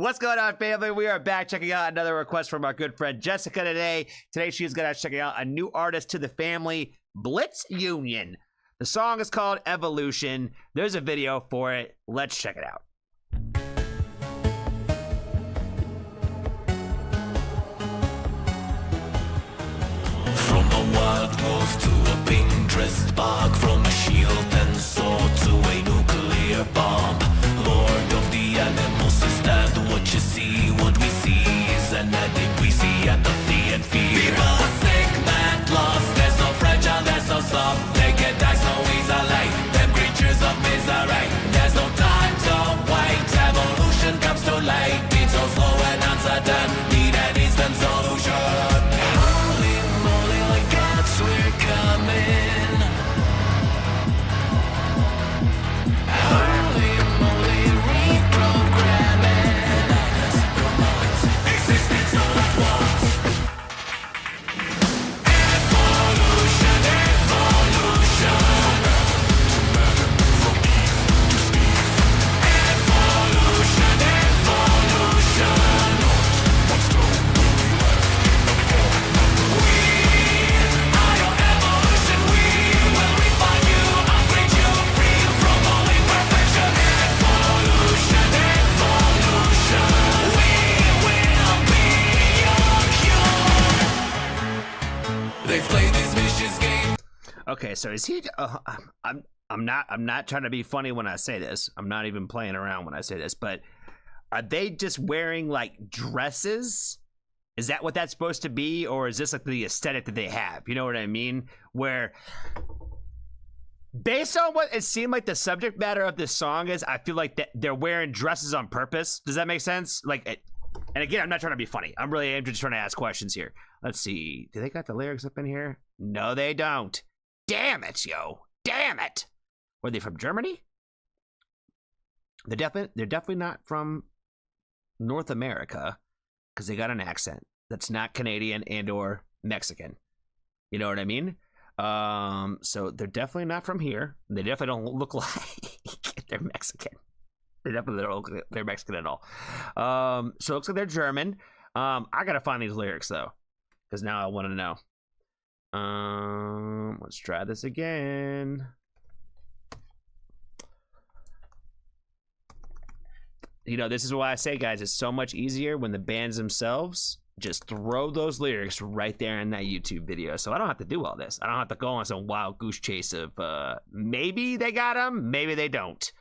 What's going on, family? We are back checking out another request from our good friend Jessica today. Today she's going to check out a new artist to the family, BLITZ Union. The song is called Evolution. There's a video for it. Let's check it out. From a wild wolf to a pink-dressed bog, from a shield and sword to a nuclear bomb. Lord of the animals, is that what you see? What we see is an addict, we see apathy and fear. People are sick, mad, lost, they're so fragile, they're so soft. They can die so easily, them creatures of misery. There's no time to wait, evolution comes too late. Beat so slow and uncertain, need an instant solution. Holy moly, like gods, we're coming. Holy moly, reprogramming. Existence all at once. Evolution, evolution. Evolution, evolution. Okay, so is he? I'm not trying to be funny when I say this. I'm not even playing around when I say this. But are they just wearing like dresses? Is that what that's supposed to be, or is this like the aesthetic that they have? You know what I mean? Where, based on what it seemed like the subject matter of this song is, I feel like that they're wearing dresses on purpose. Does that make sense? Like, and again, I'm not trying to be funny. I'm just trying to ask questions here. Let's see. Do they got the lyrics up in here? No, they don't. Damn it, yo. Damn it. Were they from Germany? They're definitely not from North America, because they got an accent that's not Canadian and or Mexican. You know what I mean? So they're definitely not from here. They definitely don't look like they're Mexican. They definitely don't look like they're Mexican at all. So it looks like they're German. I gotta find these lyrics though, because now I want to know. Let's try this again. You know, this is why I say, guys, it's so much easier when the bands themselves just throw those lyrics right there in that YouTube video. So I don't have to do all this. I don't have to go on some wild goose chase of maybe they got them, maybe they don't.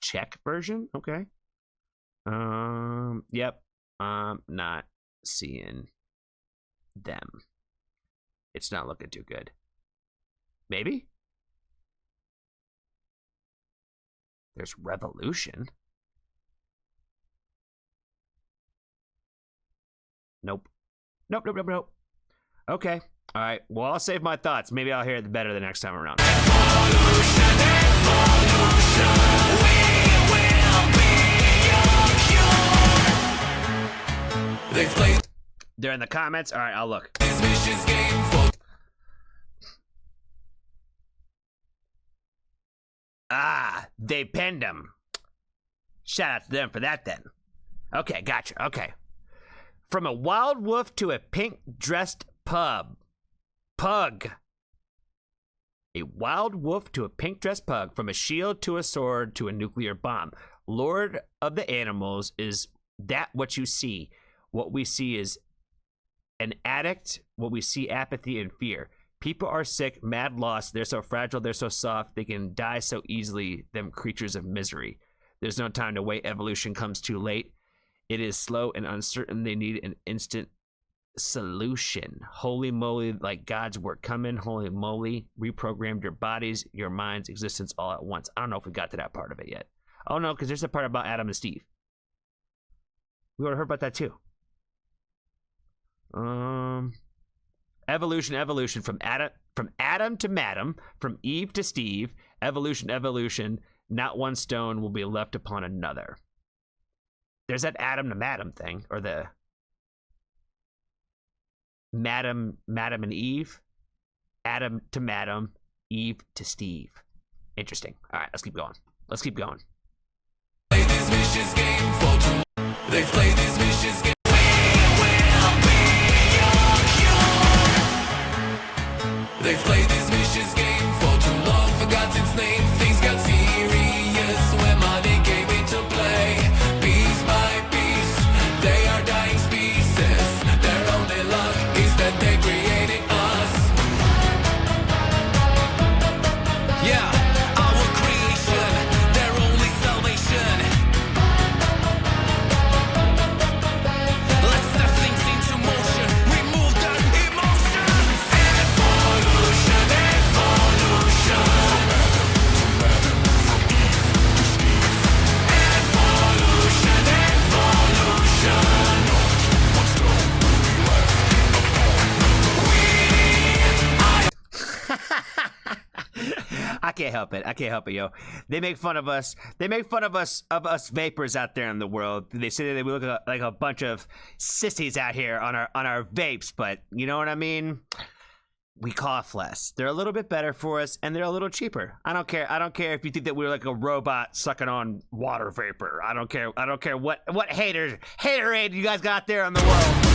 Czech version, okay. Yep. I'm not seeing them. It's not looking too good. Maybe? There's Revolution. Nope. Nope. Okay. All right. Well, I'll save my thoughts. Maybe I'll hear it better the next time around. Evolution, evolution. We will be your cure. They've played. They're in the comments. All right, I'll look. This vicious game for. Ah, they pinned him. Shout out to them for that then. Okay, gotcha. Okay. From a wild wolf to a pink-dressed pug. A wild wolf to a pink-dressed pug. From a shield to a sword to a nuclear bomb. Lord of the animals, is that what you see? What we see is an addict. What we see, apathy and fear. People are sick, mad, lost. They're so fragile, they're so soft. They can die so easily, them creatures of misery. There's no time to wait. Evolution comes too late. It is slow and uncertain. They need an instant solution. Holy moly, like God's work. Come in, holy moly. Reprogrammed your bodies, your minds, existence all at once. I don't know if we got to that part of it yet. Oh no, because there's a part about Adam and Steve. We would have heard about that too. Evolution, from Adam to Madam, from Eve to Steve. Evolution, not one stone will be left upon another. There's that Adam to Madam thing, or the Madam and Eve. Adam to Madam, Eve to Steve. Interesting. All right, let's keep going. Let's keep going. Play this vicious game for too. They've played this vicious game. We will be your cure. They've played this vicious game for too long. Forgot its name. Things got serious when money came into play. Piece by piece, they are dying species. Their only luck is that they created us. Yeah. Our creation, their only salvation. Let's set things into motion. Remove their emotions. Evolution, evolution. Evolution, I can't help it. I can't help it, yo. They make fun of us. They make fun of us vapors out there in the world. They say that we look like a bunch of sissies out here on our vapes, but you know what I mean? We cough less. They're a little bit better for us, and they're a little cheaper. I don't care. I don't care if you think that we're like a robot sucking on water vapor. I don't care. I don't care what haterade you guys got there in the world.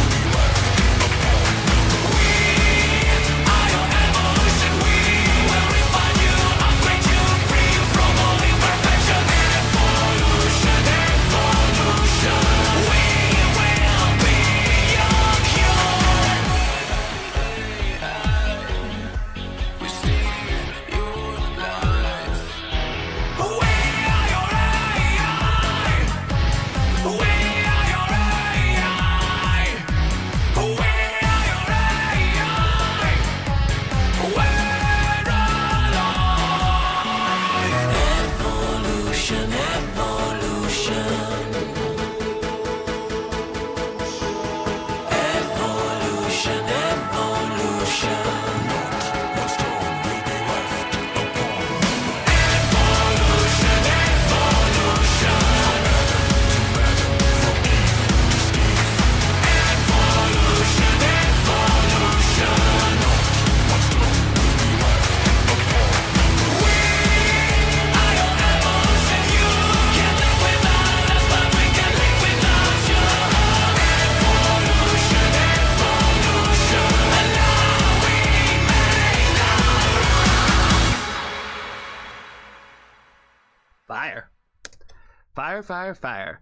Fire.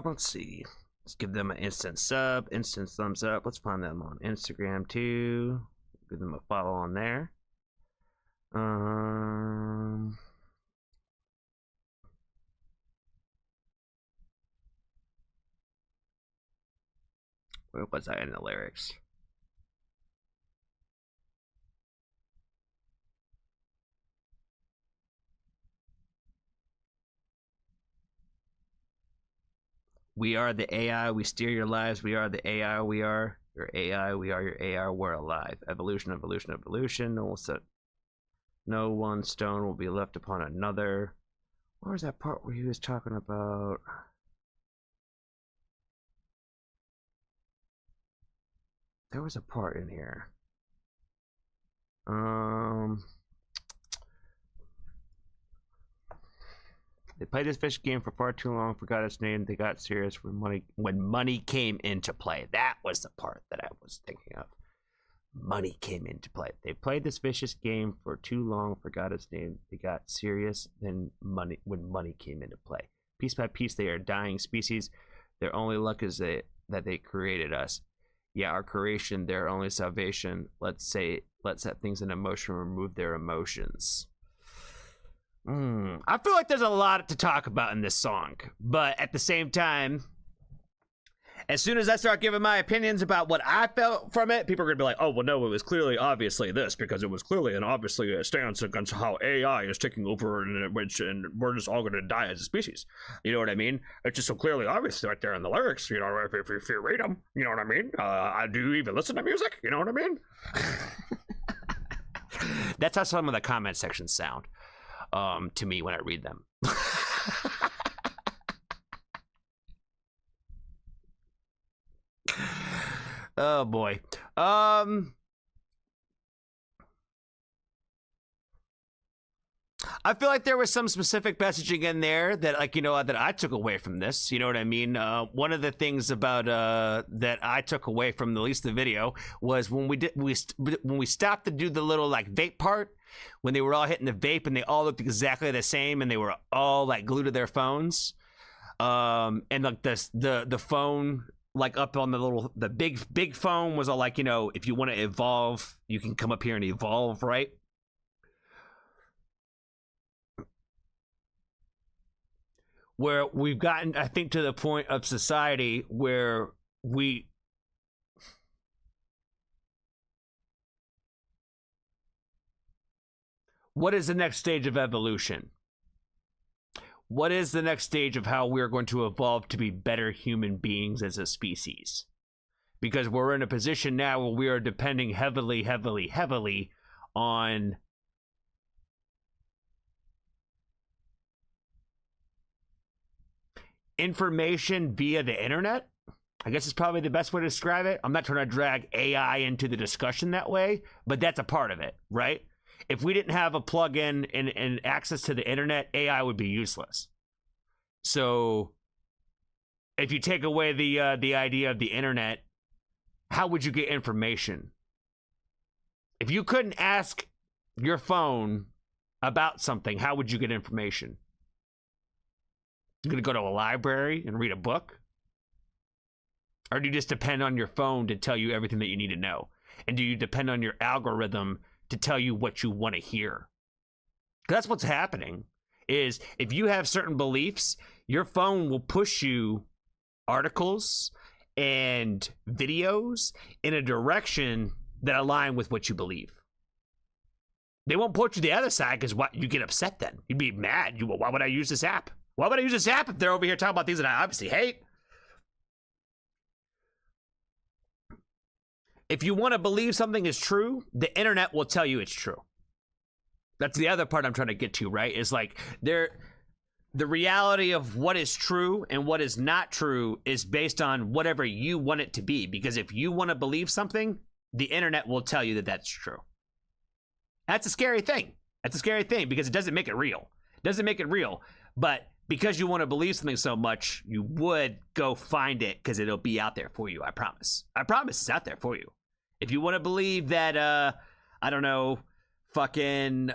Let's see. Let's give them an instant sub, instant thumbs up. Let's find them on Instagram too. Give them a follow on there. Where was I in the lyrics? We are the AI, we steer your lives. We are the AI, we are your AI, we are your AI, we're alive. Evolution. No one stone will be left upon another. Where was that part where he was talking about? There was a part in here. They played this fish game for far too long, forgot its name. They got serious when money came into play. That was the part that I was thinking of. Money came into play. They played this vicious game for too long, forgot its name. They got serious when money came into play. Piece by piece, they are dying species. Their only luck is that they created us. Yeah, our creation, their only salvation. Let's set things in motion, remove their emotions. I feel like there's a lot to talk about in this song, but at the same time, as soon as I start giving my opinions about what I felt from it, people are gonna be like, oh, well, no, it was clearly obviously this, because it was clearly and obviously a stance against how AI is taking over and we're just all gonna die as a species. You know what I mean? It's just so clearly obvious right there in the lyrics, you know, if you read them, you know what I mean? I do even listen to music, you know what I mean? That's how some of the comment sections sound. To me when I read them. Oh boy. I feel like there was some specific messaging in there that, like, you know, that I took away from this. You know what I mean? One of the things about that I took away from at least the video was when we stopped to do the little like vape part, when they were all hitting the vape and they all looked exactly the same and they were all like glued to their phones, and like the phone like up on the big phone was all like, you know, if you want to evolve, you can come up here and evolve, right? Where we've gotten, I think, to the point of society where what is the next stage of evolution? What is the next stage of how we're going to evolve to be better human beings as a species? Because we're in a position now where we are depending heavily on information via the internet. I guess it's probably the best way to describe it. I'm not trying to drag AI into the discussion that way, but that's a part of it, right? If we didn't have a plug-in and access to the internet, AI would be useless. So if you take away the idea of the internet, how would you get information? If you couldn't ask your phone about something, how would you get information? You're going to go to a library and read a book? Or do you just depend on your phone to tell you everything that you need to know? And do you depend on your algorithm to tell you what you want to hear? Because that's what's happening, is if you have certain beliefs, your phone will push you articles and videos in a direction that align with what you believe. They won't put you the other side because what you get upset then. You'd be mad. Why would I use this app? Why would I use this app if they're over here talking about things that I obviously hate? If you want to believe something is true, the internet will tell you it's true. That's the other part I'm trying to get to, right? Is like the reality of what is true and what is not true is based on whatever you want it to be. Because if you want to believe something, the internet will tell you that that's true. That's a scary thing. That's a scary thing because it doesn't make it real. It doesn't make it real. But because you want to believe something so much, you would go find it because it'll be out there for you. I promise. I promise it's out there for you. If you want to believe that, I don't know, fucking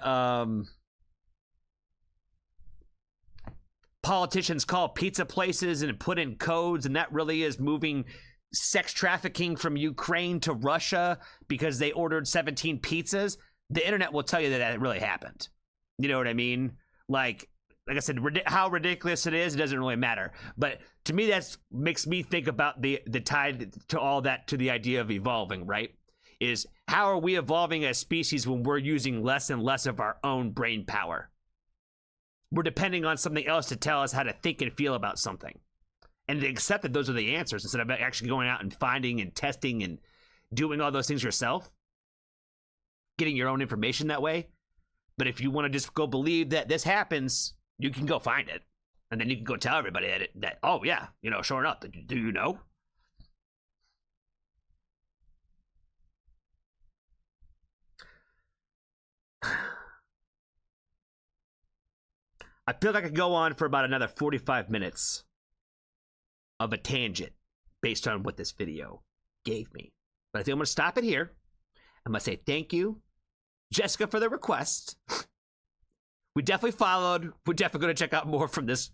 politicians call pizza places and put in codes, and that really is moving sex trafficking from Ukraine to Russia because they ordered 17 pizzas, the internet will tell you that that really happened. You know what I mean? Like I said, how ridiculous it is, it doesn't really matter. But to me, that makes me think about the tie to all that to the idea of evolving, right? Is how are we evolving as species when we're using less and less of our own brain power? We're depending on something else to tell us how to think and feel about something. And to accept that those are the answers instead of actually going out and finding and testing and doing all those things yourself. Getting your own information that way. But if you want to just go believe that this happens, you can go find it. And then you can go tell everybody that oh yeah, you know, sure enough, do you know? I feel like I could go on for about another 45 minutes of a tangent based on what this video gave me. But I think I'm going to stop it here. I'm going to say thank you, Jessica, for the request. We definitely followed. We're definitely going to check out more from this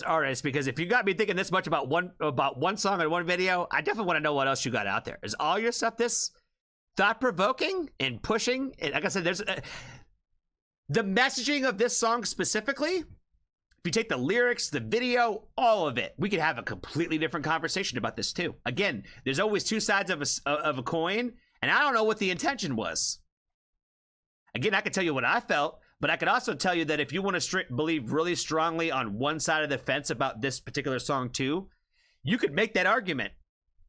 artist, because if you got me thinking this much about one song and one video, I definitely want to know what else you got out there. Is all your stuff this thought-provoking and pushing? And like I said, there's the messaging of this song specifically. If you take the lyrics, the video, all of it, we could have a completely different conversation about this too. Again, there's always two sides of a coin, and I don't know what the intention was. Again, I could tell you what I felt, but I could also tell you that if you want to believe really strongly on one side of the fence about this particular song too, you could make that argument.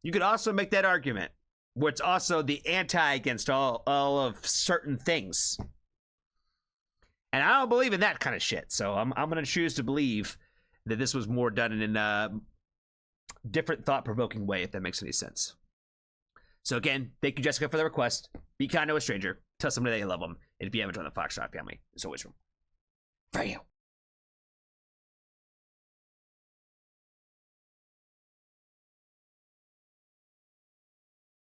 You could also make that argument where it's also the anti against all of certain things. And I don't believe in that kind of shit. So I'm going to choose to believe that this was more done in a different thought-provoking way, if that makes any sense. So again, thank you, Jessica, for the request. Be kind to a stranger. Tell somebody that you love them. And if you haven't joined the Foxtrot family, there's always room for you.